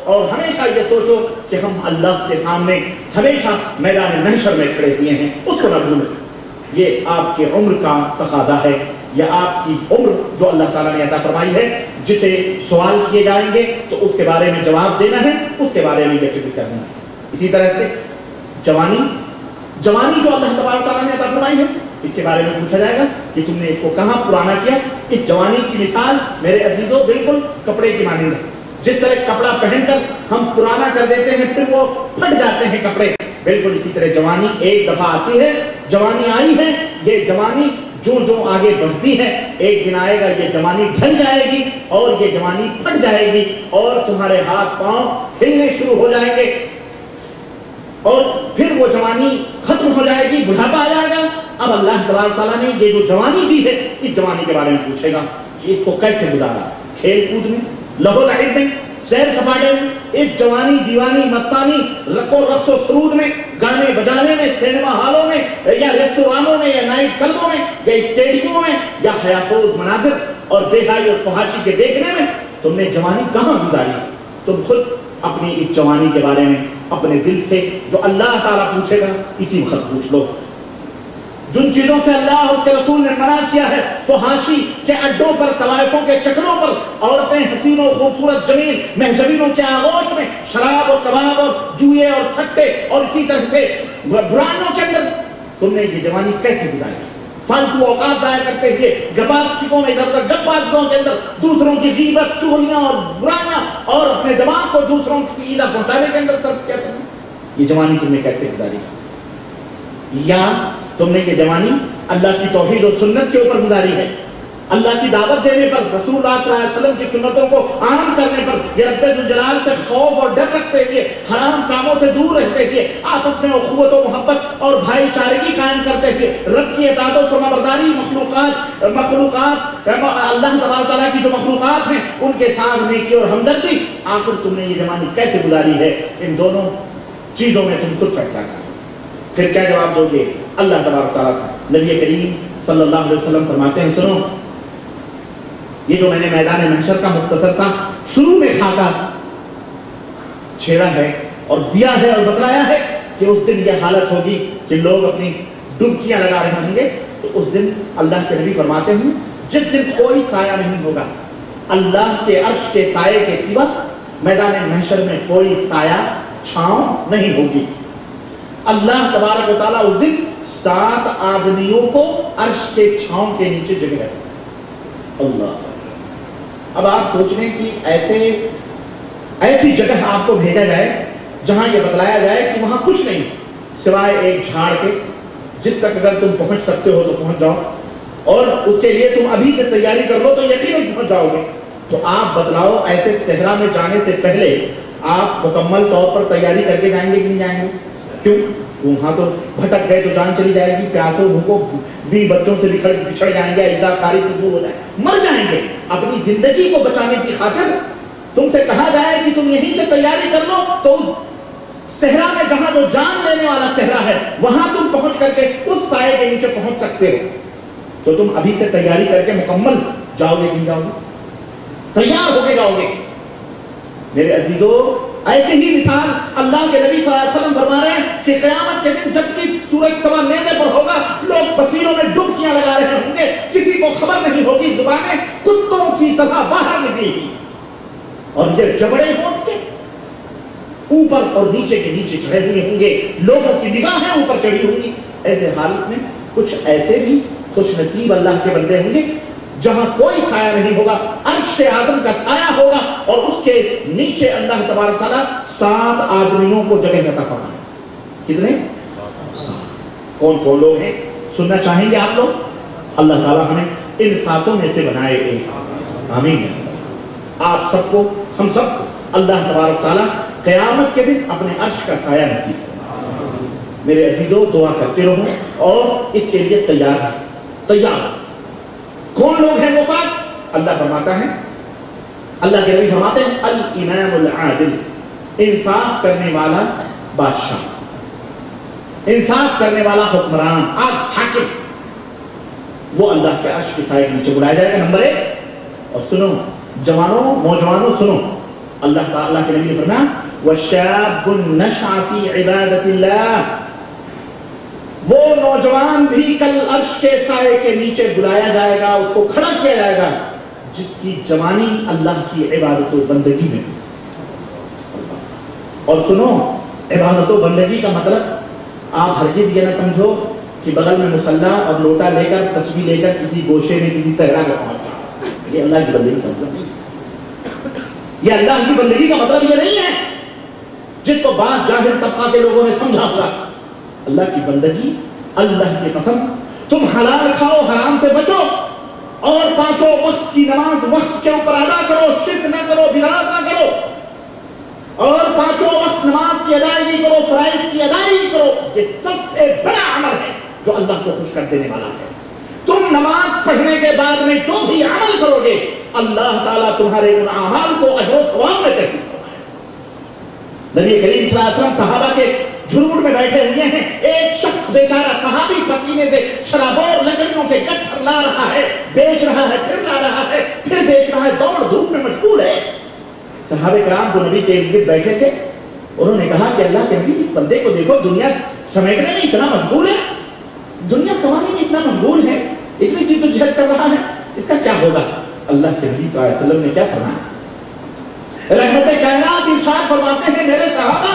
اور ہمیشہ یہ سوچو کہ ہم اللہ کے سامنے ہمیشہ میدان محشر میں کھڑے ہوئے ہیں، اس کو نہ بھولیں۔ یہ آپ کی عمر کا تقاضا ہے، یا آپ کی عمر جو اللہ تعالیٰ نے عطا فرمائی ہے، جسے سوال کیے جائیں گے تو اس کے بارے میں جواب دینا ہے، اس کے بارے میں بے فکر کرنا ہے۔ اسی طرح سے جوانی جو اللہ تعالیٰ نے عطا فرمائی ہے، اس کے بارے میں پوچھا جائے گا کہ تم نے اس کو کہاں پرانا کیا۔ اس جوانی کی مثال میرے عزیزوں بالکل کپڑے کی مانند ہے۔ جس طرح کپڑا پہن کر ہم پرانا کر دیتے ہیں پھر وہ پھٹ جاتے ہیں کپڑے، بالکل اسی طرح جوانی ایک دفعہ آتی ہے، جوانی آئی ہے، یہ جوانی جو آگے بڑھتی ہے ایک دن آئے گا یہ جوانی ڈھل جائے گی اور یہ جوانی پھٹ جائے گی اور تمہارے ہاتھ پاؤں ہلنے شروع ہو جائیں گے اور پھر وہ جوانی ختم ہو جائے گی، بڑھاپا آ جائے گا۔ اب اللہ تبارک تعالیٰ نے یہ جو جوانی دی ہے اس جوانی کے بارے میں پوچھے گا کہ اس کو کیسے گزارا، کھیل کود میں، لہو و لعب میں، سیر سپاٹے میں، اس جوانی دیوانی مستانی رقص و سرود میں، گانے بجانے میں، سینما ہالوں میں یا ریستورانوں میں یا نائٹ کلبوں میں یا اسٹیڈیموں میں یا حیاسوز مناظر اور بے حیائی اور فحاشی کے دیکھنے میں تم نے جوانی کہاں گزاری؟ تم خود اپنی اس جوانی کے بارے میں اپنے دل سے جو اللہ تعالیٰ پوچھے گا اسی وقت پوچھ لو۔ جن چیزوں سے اللہ اور اس کے رسول نے منع کیا ہے، فحاشی کے اڈوں پر، طوائفوں کے چکروں پر، عورتیں حسین و خوبصورت جمیل محجبینوں کے آغوش میں، شراب اور کباب اور جوئے اور سٹے اور اسی طرح سے برائیوں کے اندر تم نے یہ جوانی کیسے گزاری؟ فالتو اوقات ضائع کرتے ہوئے گپاسٹکوں میں، ادھر ادھر گپاسٹکوں کے اندر دوسروں کی غیبت، چغلیاں اور برائیاں اور اپنے دماغ کو دوسروں کی ایذا پہنچانے کے اندر صرف کیا تم نے؟ یہ جوانی تم نے کیسے گزاری؟ یا تم نے یہ جوانی اللہ کی توحید و سنت کے اوپر گزاری ہے، اللہ کی دعوت دینے پر، رسول اللہ صلی اللہ علیہ وسلم کی سنتوں کو عام کرنے پر، یہ رب ذوالجلال سے خوف اور ڈر رکھتے ہوئے، حرام کاموں سے دور رہتے ہوئے، آپس میں اخوت و محبت اور بھائی چارگی قائم کرتے ہوئے، رب کی اطاعت و فرمانبرداری، مخلوقات اللہ تبارک تعالیٰ کی جو مخلوقات ہیں ان کے ساتھ نیکی اور ہمدردی، آخر تم نے یہ جوانی کیسے گزاری ہے؟ ان دونوں چیزوں میں تم خود فیصلہ کرو۔ پھر کیا جواب دو گے اللہ تبارک تعالیٰ سے؟ نبی کریم صلی اللہ علیہ وسلم فرماتے ہیں، سنو، یہ جو میں نے میدان محشر کا مختصر سا شروع میں خاکہ چھیڑا ہے اور دیا ہے اور بتلایا ہے کہ اس دن یہ حالت ہوگی کہ لوگ اپنی ڈبکیاں لگا رہے ہوں گے، تو اس دن اللہ کے نبی فرماتے ہیں جس دن کوئی سایہ نہیں ہوگا اللہ کے عرش کے سائے کے سوا، میدان محشر میں کوئی سایہ چھاؤں نہیں ہوگی۔ اللہ تبارک و تعالیٰ اس دن 7 آدمیوں کو عرش کے چھاؤں کے نیچے جگہ ہے۔ اللہ، اب آپ سوچ رہے ہیں کہ ایسی جگہ آپ کو بھیجا جائے جہاں یہ بتلایا جائے کہ وہاں کچھ نہیں سوائے ایک جھاڑ کے، جس تک اگر تم پہنچ سکتے ہو تو پہنچ جاؤ، اور اس کے لیے تم ابھی سے تیاری کر لو تو یقیناً پہنچ جاؤ گے۔ تو آپ بتلاؤ، ایسے صحرا میں جانے سے پہلے آپ مکمل طور پر تیاری کر کے جائیں گے کہ نہیں جائیں گے؟ کیوں؟ وہاں تو بھٹک گئے تو جان چلی جائے گی، پیاسوں بھوکوں بھی بچوں سے بچھڑ جائیں گے، عزا کاری سے دور ہو جائیں گے، مر جائیں گے۔ اپنی زندگی کو بچانے کی خاطر تم سے کہا جائے کہ تم یہیں سے تیاری کر لو، تو صحرا میں جہاں جو جان لینے والا صحرا ہے وہاں تم پہنچ کر کے اس سائے کے نیچے پہنچ سکتے ہو، تو تم ابھی سے تیاری کر کے مکمل جاؤ گے کہ جاؤ گے؟ تیار ہو کے جاؤ گے۔ میرے عزیزو، ایسے ہی مثال اللہ کے نبی صلی اللہ علیہ وسلم فرما رہے ہیں کہ قیامت کے دن جب کہ سورج سوا نیزے پر ہوگا، لوگ پسینوں میں ڈبکیاں لگا رہے ہوں گے، کسی کو خبر نہیں ہوگی، زبانیں کتوں کی طرح باہر نکلیں گی، اور یہ جبڑے ہوں گے اوپر اور نیچے کے نیچے چڑھے ہوئے ہوں گے، لوگوں کی نگاہیں اوپر چڑھی ہوں گی۔ ایسے حالت میں کچھ ایسے بھی خوش نصیب اللہ کے بندے ہوں گے جہاں کوئی سایہ نہیں ہوگا، عرش اعظم کا سایہ ہوگا، اور اس کے نیچے اللہ تبارک تعالیٰ 7 آدمیوں کو جگہ عطا فرمائے۔ کتنے؟ 7۔ کون کون لوگ ہیں؟ سننا چاہیں گے آپ لوگ؟ اللہ تعالیٰ ہمیں ان 7 میں سے بنائے گے، آمین۔ آپ سب کو، ہم سب کو اللہ تبارک تعالیٰ قیامت کے دن اپنے عرش کا سایہ نصیب کرے۔ میرے عزیزوں، دعا کرتے رہو اور اس کے لیے تیار ہیں، تیار۔ کون لوگ ہیں وہ 7؟ اللہ فرماتا ہے، اللہ کے نبی فرماتے ہیں، الامام العادل، انصاف کرنے والا بادشاہ، انصاف کرنے والا حکمران، حاکم، وہ اللہ کے عرش کے سائے کے نیچے بلایا جائے گا، نمبر 1۔ اور سنو جوانوں، نوجوانوں، سنو، اللہ تعالیٰ کے نبی نے فرمایا وَشَابٌ نَشْعَ فِي عِبَادَةِ اللَّهِ، وہ نوجوان بھی کل عرش کے سائے کے نیچے بلایا جائے گا، اس کو کھڑا کیا جائے گا جس کی جوانی اللہ کی عبادت و بندگی میں۔ اور سنو، عبادت و بندگی کا مطلب آپ ہرگز یہ نہ سمجھو کہ بغل میں مصلح اور لوٹا لے کر تسبیح لے کر کسی گوشے میں کسی صحرا میں پہنچا، یہ اللہ کی بندگی کا مطلب نہیں۔ یہ اللہ کی بندگی کا مطلب یہ نہیں ہے جس کو بعض جاہل طبقہ کے لوگوں نے سمجھا ہوا۔ اللہ کی بندگی، اللہ کی قسم، تم حلال کھاؤ، حرام سے بچو، اور پانچوں وقت کی نماز وقت کے اوپر ادا کرو، شرک نہ کرو، بدعت نہ کرو، اور پانچوں وقت نماز کی ادائیگی کرو، فرائض کی ادائیگی کرو، یہ سب سے بڑا عمل ہے جو اللہ کو خوش کر دینے والا ہے۔ تم نماز پڑھنے کے بعد میں جو بھی عمل کرو گے، اللہ تعالیٰ تمہارے ان اعمال کو اجر و ثواب میں تقسیم فرمائے گا۔ نبی کریم صلی اللہ علیہ وسلم صحابہ کے جھروٹ میں بیٹھے ہوئے ہیں، ایک شخص بیچارہ صحابی پسینے سے چھلابور لکڑیوں کے گٹھر لا رہا ہے، بیچ رہا ہے، پھر لا رہا ہے، پھر بیچ رہا ہے، دوڑ دھوپ میں مشغول ہے۔ صحابہ کرام جو نبی کے ارد گرد بیٹھے تھے، انہوں نے کہا کہ اللہ کے نبی، اس بندے کو دیکھو، دنیا سمیٹنے میں اتنا مشغول ہے، دنیا کمانے میں اتنا مشغول ہے، اتنی جدوجہد کر رہا ہے، اس کا کیا ہوگا؟ اللہ کے نبی صلی اللہ علیہ وسلم نے کیا فرمایا؟ رحمت کائنات ارشاد فرماتے ہیں میرے صحابہ،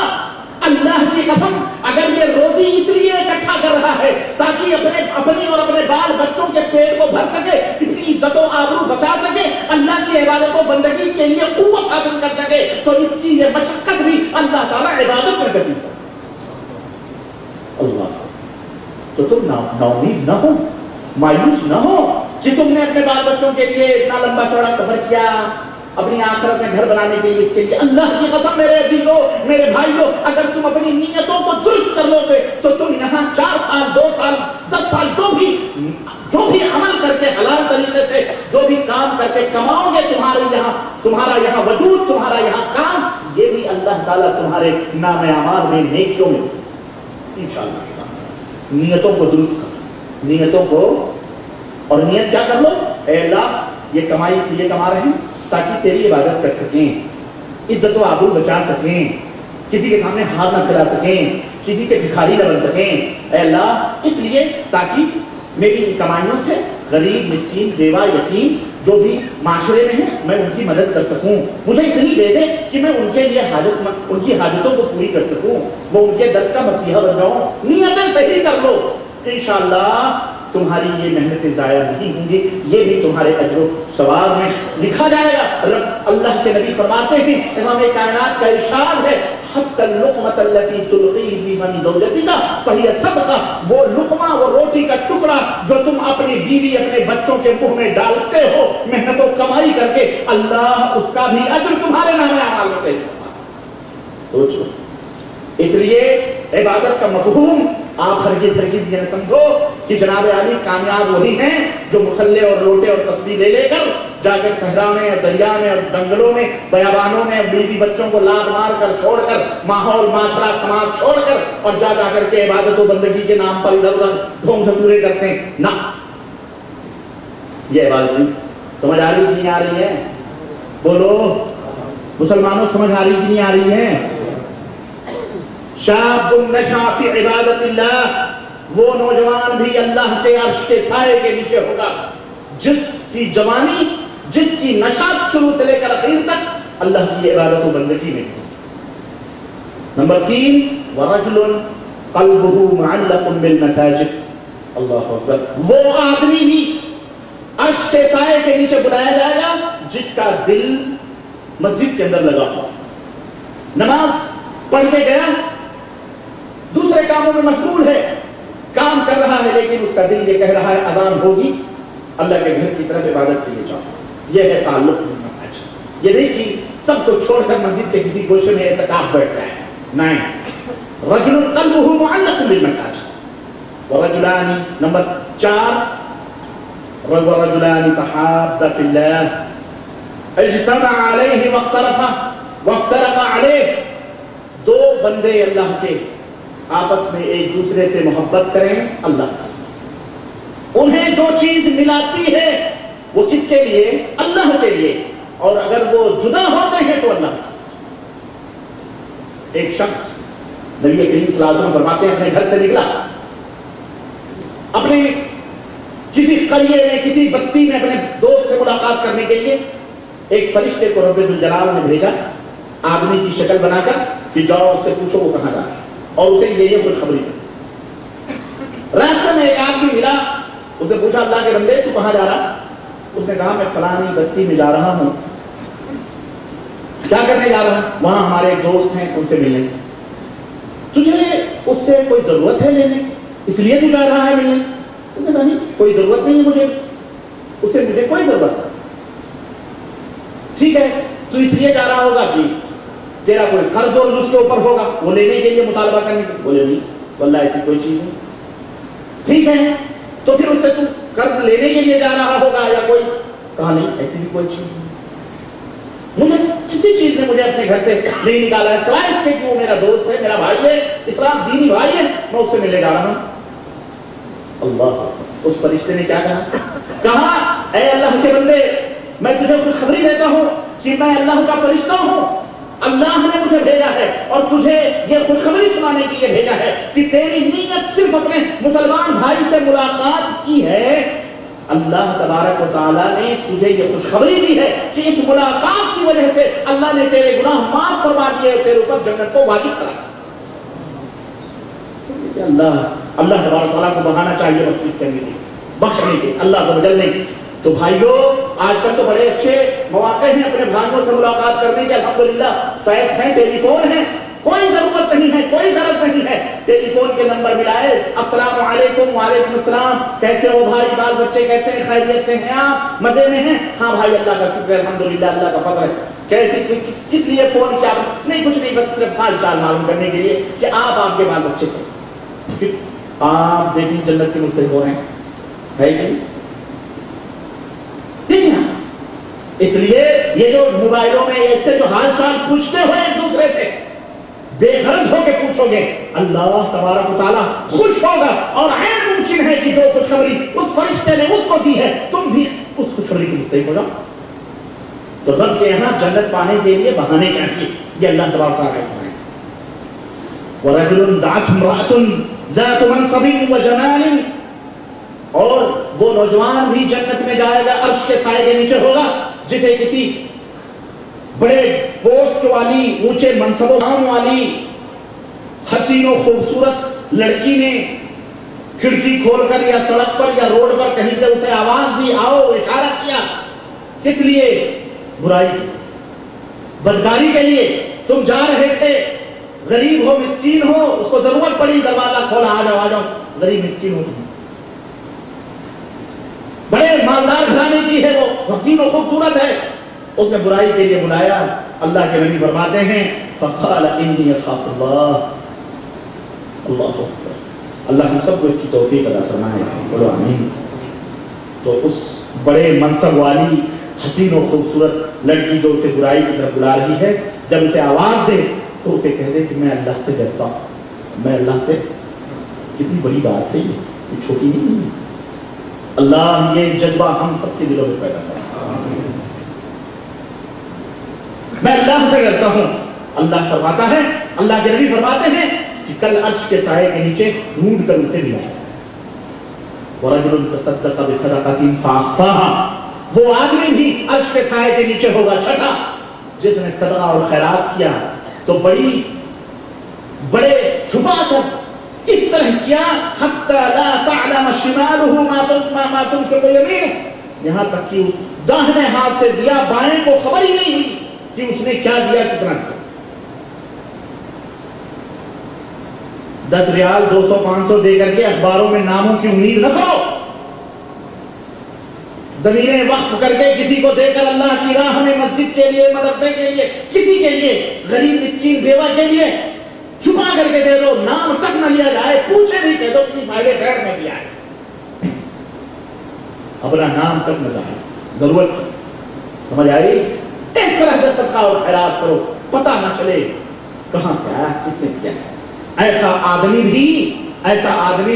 اللہ کی قسم، اگر یہ روزی اس لیے اکٹھا کر رہا ہے تاکہ اپنی اور اپنے بال بچوں کے پیٹ کو بھر سکے، اتنی عزت و آبرو بچا سکے، اللہ کی عبادت و بندگی کے لیے قوت حاصل کر سکے، تو اس کی یہ مشقت بھی اللہ تعالیٰ عبادت میں کرتی ہے۔ اللہ، تو تم نا امید نہ ہو، مایوس نہ ہو کہ تم نے اپنے بال بچوں کے لیے اتنا لمبا چوڑا سفر کیا، اپنی آخرت میں گھر بنانے کے لیے، اس کے لیے اللہ کی قسم میرے عزیزو، میرے بھائیو، اگر تم اپنی نیتوں کو درست کر لو گے تو تم یہاں 4 سال 2 سال 10 سال جو بھی عمل کر کے حلال طریقے سے جو بھی کام کر کے کماؤ گے، تمہارا یہاں وجود، تمہارا یہاں کام، یہ بھی اللہ تعالیٰ تمہارے نام اعمال میں، نیکیوں میں انشاءاللہ۔ نیتوں کو درست کر، نیتوں کو، اور نیت کیا کر لو، اے اللہ یہ کمائی سے یہ کما رہے ہیں تاکہ تیری عبادت کر سکیں، عزت و آبرو بچا سکیں، کسی کے سامنے ہاتھ نہ پھیلا سکیں، کسی کے بھکاری نہ بن سکیں، اے اللہ اس لیے تاکہ میری کمائیوں سے غریب، مسکین، بیوہ، یتیم جو بھی معاشرے میں ہیں میں ان کی مدد کر سکوں، مجھے اتنی دے دے کہ میں ان کے لیے ان کی حاجتوں کو پوری کر سکوں، وہ ان کے درد کا مسیحا بن جاؤں۔ نیتیں صحیح کر لو، انشاءاللہ تمہاری یہ محنتیں ضائع نہیں ہوں گی، یہ بھی تمہارے اجر و ثواب میں لکھا جائے گا۔ اللہ کے نبی فرماتے ہیں، امام کائنات کا ارشاد ہے، حتی اللقمۃ التي تلقی فی فم زوجتک فہی صدقہ، وہ لقمہ، وہ روٹی کا ٹکڑا جو تم اپنی بیوی، اپنے بچوں کے منہ میں ڈالتے ہو محنت و کمائی کر کے، اللہ اس کا بھی اجر تمہارے نام اعمال میں دے گا۔ سوچ لو، اس لیے عبادت کا مفہوم آپ ہرگز یہ نہ سمجھو کہ جناب عالی کامیاب وہی ہیں جو مصلے اور لوٹے اور تسبیح لے لے کر جا کے صحرا میں اور دریا میں اور جنگلوں میں، بیابانوں میں بیوی بچوں کو لاد مار کر چھوڑ کر، ماحول، معاشرہ، سماج چھوڑ کر، اور جا کر کے عبادت و بندگی کے نام پر ادھر ادھر ڈھونگ دھتورے کرتے ہیں۔ نہ، یہ عبادت نہیں۔ سمجھ آ رہی کہ نہیں آ رہی ہے؟ بولو مسلمانوں، سمجھ آ رہی کہ نہیں آ رہی ہے؟ شاب نشا فی عبادت اللہ، وہ نوجوان بھی اللہ کے عرش کے سائے کے نیچے ہوگا جس کی جوانی، جس کی نشاط شروع سے لے کر اخیر تک اللہ کی عبادت و بندگی میں تھی۔ نمبر 3، وَرَجُلٌ قَلْبُهُ مُعَلَّقٌ بِالْمَسَاجِدِ، اللہ اکبر، وہ آدمی بھی عرش کے سائے کے نیچے بلایا جائے گا جس کا دل مسجد کے اندر لگا ہوا، نماز پڑھ کے گیا، دوسرے کاموں میں مشغول ہے، کام کر رہا ہے، لیکن اس کا دل یہ کہہ رہا ہے اذان ہوگی، اللہ کے گھر کی طرف عبادت کے لیے جاؤ۔ یہ ہے تعلق بالمساجد۔ یہ نہیں کہ سب کو چھوڑ کر مسجد کے کسی گوشے میں اعتکاف بیٹھ جائے، نہیں۔ رجل قلبه معلق بالمساجد، ورجلان، نمبر 4، ورجلان تحابا فی اللہ اجتمع علیہ وافترقا علیہ، دو بندے اللہ کے آپس میں ایک دوسرے سے محبت کریں، اللہ انہیں جو چیز ملاتی ہے وہ کس کے لیے؟ اللہ کے لیے، اور اگر وہ جدا ہوتے ہیں تو اللہ ایک شخص نبی کریم صلی اللہ علیہ وسلم فرماتے ہیں اپنے گھر سے نکلا، اپنے کسی قریے میں کسی بستی میں اپنے دوست سے ملاقات کرنے کے لیے ایک فرشتے کو رب ذوالجلال نے بھیجا آدمی کی شکل بنا کر کہ جاؤ اس سے پوچھو وہ کہاں جا رہا ہے اور اسے یہ خوشخبری دی۔ راستے میں ایک آدمی ملا، اسے پوچھا اللہ کے بندے تو کہاں جا رہا؟ اس نے کہا میں فلانی بستی میں جا رہا ہوں۔ کیا کرنے جا رہا ہوں؟ وہاں ہمارے ایک دوست ہیں ان سے ملنے۔ تجھے اس سے کوئی ضرورت ہے لینے اس لیے تو جا رہا ہے ملنے؟ اس نے کہا نہیں کوئی ضرورت نہیں ہے مجھے اس سے، مجھے کوئی ضرورت ہے۔ ٹھیک ہے تو اس لیے جا رہا ہوگا کہ تیرا کوئی قرض اور اس کے اوپر ہوگا وہ لینے کے لیے مطالبہ کرنے کے، بولے نہیں واللہ ایسی کوئی چیز نہیں۔ ٹھیک ہے تو پھر اس سے تو قرض لینے کے لیے جا رہا ہوگا یا کوئی؟ کہا نہیں ایسی بھی کوئی چیز نہیں، مجھے کسی چیز نے مجھے اپنے گھر سے نہیں نکالا ہے سوائے اس کے کہ وہ میرا دوست ہے، میرا بھائی ہے، اسلام دینی بھائی ہے، میں اس سے ملنے جا رہا ہوں۔ اللہ، اس فرشتے نے کیا کہا اے اللہ کے بندے میں تجھے خوشخبری دیتا ہوں کہ میں اللہ کا فرشتہ ہوں، اللہ نے مجھے بھیجا ہے اور تجھے یہ خوشخبری سنانے کے لیے بھیجا ہے کہ تیری نیت صرف اپنے مسلمان بھائی سے ملاقات کی ہے، اللہ تبارک و تعالیٰ نے تجھے یہ خوشخبری دی ہے کہ اس ملاقات کی وجہ سے اللہ نے تیرے گناہ معاف فرما دیے، تیرے اوپر جنت کو واجب کرا۔ اللہ تبارک و تعالیٰ کو بہانا چاہیے مغفرت کرنے کے، بخشنے کے، اللہ عز و جل نے۔ تو بھائیو آج کل تو بڑے اچھے مواقع ہیں اپنے بھائیوں سے ملاقات کرنے کے، الحمدللہ فیکس ہیں، ٹیلی فون ہے، کوئی ضرورت نہیں ہے، کوئی ضرورت نہیں ہے، ٹیلی فون کے نمبر ملائے، السلام علیکم، وعلیکم السلام، کیسے ہو بھائی، بال بچے کیسے ہیں، خیریت سے ہیں آپ، مزے میں ہیں؟ ہاں بھائی اللہ کا شکر ہے، الحمدللہ اللہ کا فضل ہے۔ کیسے کس لیے فون کیا؟ نہیں کچھ نہیں، بس صرف حال چال معلوم کرنے کے لیے کہ آپ کے بال بچے کو آپ دیکھیں جنت کے مستحق ہو رہے ہیں، ہے کہ اس لیے یہ جو موبائلوں میں ایسے جو حال چال پوچھتے ہوئے ایک دوسرے سے بے غرض ہو کے پوچھو گے، اللہ تبارک و تعالیٰ خوش ہوگا، اور عین ممکن ہے کہ جو خوشخبری اس فرشتے نے اس کو دی ہے تم بھی اس خوشخبری کی مستحق ہو جاؤ۔ تو رب کے یہاں جنت پانے کے لیے بہانے چاہیے، یہ اللہ تبارک و تعالیٰ کا ہے۔ وَرَجُلٌ دَعَتْهُ امْرَأَةٌ ذَاتُ مَنْصَبٍ وَجَمَالٍ، اور وہ نوجوان بھی جنت میں جائے گا، عرش کے سائے کے نیچے ہوگا، جسے کسی بڑے پوسٹ والی، اونچے منصب و نام والی، حسین و خوبصورت لڑکی نے کھڑکی کھول کر یا سڑک پر یا روڈ پر کہیں سے اسے آواز دی، آؤ، اشارہ کیا، کس لیے؟ برائی کی، بدکاری کے لیے۔ تم جا رہے تھے، غریب ہو مسکین ہو، اس کو ضرورت پڑی، دروازہ کھولا، آ جاؤ آ جاؤ، غریب مسکین ہو، بڑے مالدار گھرانے کی ہے، وہ حسین و خوبصورت ہے، اس نے برائی کے لیے بلایا۔ اللہ کے نبی فرماتے ہیں فقال انی اخاف اللہ، اللہ اکبر، اللہ ہم سب کو اس کی توفیق عطا فرمائے، بولو آمین۔ تو اس بڑے منصب والی حسین و خوبصورت لڑکی جو اسے برائی کی طرف بلا رہی ہے، جب اسے آواز دے تو اسے کہہ دے کہ میں اللہ سے ڈرتا ہوں، میں اللہ سے، کتنی بڑی بات ہے یہ چھوٹی نہیں ہے۔ اللہ یہ جذبہ ہم سب کے دلوں میں پیدا کرے، میں اللہ سے ڈرتا ہوں۔ اللہ فرماتا ہے، اللہ کے نبی فرماتے ہیں کہ کل عرش کے سائے کے نیچے ڈھونڈ کر اسے ملا۔ وَرَجُلٌ تَصَدَّقَ بِصَدَقَةٍ فَأَخْفَاهَا، وہ آدمی بھی عرش کے سائے کے نیچے ہوگا، چھٹا، جس نے صدقہ اور خیرات کیا تو بڑے چھپا کر اس طرح کیا، حتی لا تعلم شمالہ ما تنفق یمینہ، یہاں تک کہ اس داہنے ہاتھ سے دیا بائیں کو خبر ہی نہیں ہوئی کہ اس نے کیا دیا، کتنا دیا۔ 10 ریال 200 500 دے کر کے اخباروں میں ناموں کی امید نہ کرو، زمینیں وقف کر کے کسی کو دے کر اللہ کی راہ میں، مسجد کے لیے، مدرسے کے لیے، کسی کے لیے، غریب مسکین بیوہ کے لیے چھپا کر کے دے دو، نام تک نہ لیا جائے، پوچھے نہیں، کہہ دو کسی فائدے خیر میں دیا ہے، اپنا نام تک نہ ظاہر، ضرورت سمجھ آئی؟ ایک طرح سے صدقہ اور خیرات کرو، پتہ نہ چلے کہاں سے آیا، کس نے کیا۔ ایسا آدمی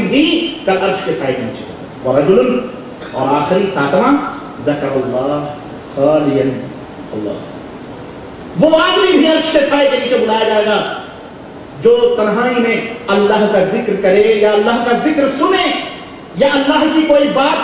بھی کل عرش کے سائے کے نیچے۔ ورجل، اور آخری 7واں، ذکر اللہ خالیا، اللہ، وہ آدمی بھی عرش کے سائے کے نیچے بلایا جائے گا جو تنہائی میں اللہ کا ذکر کرے یا اللہ کا ذکر سنے یا اللہ کی کوئی بات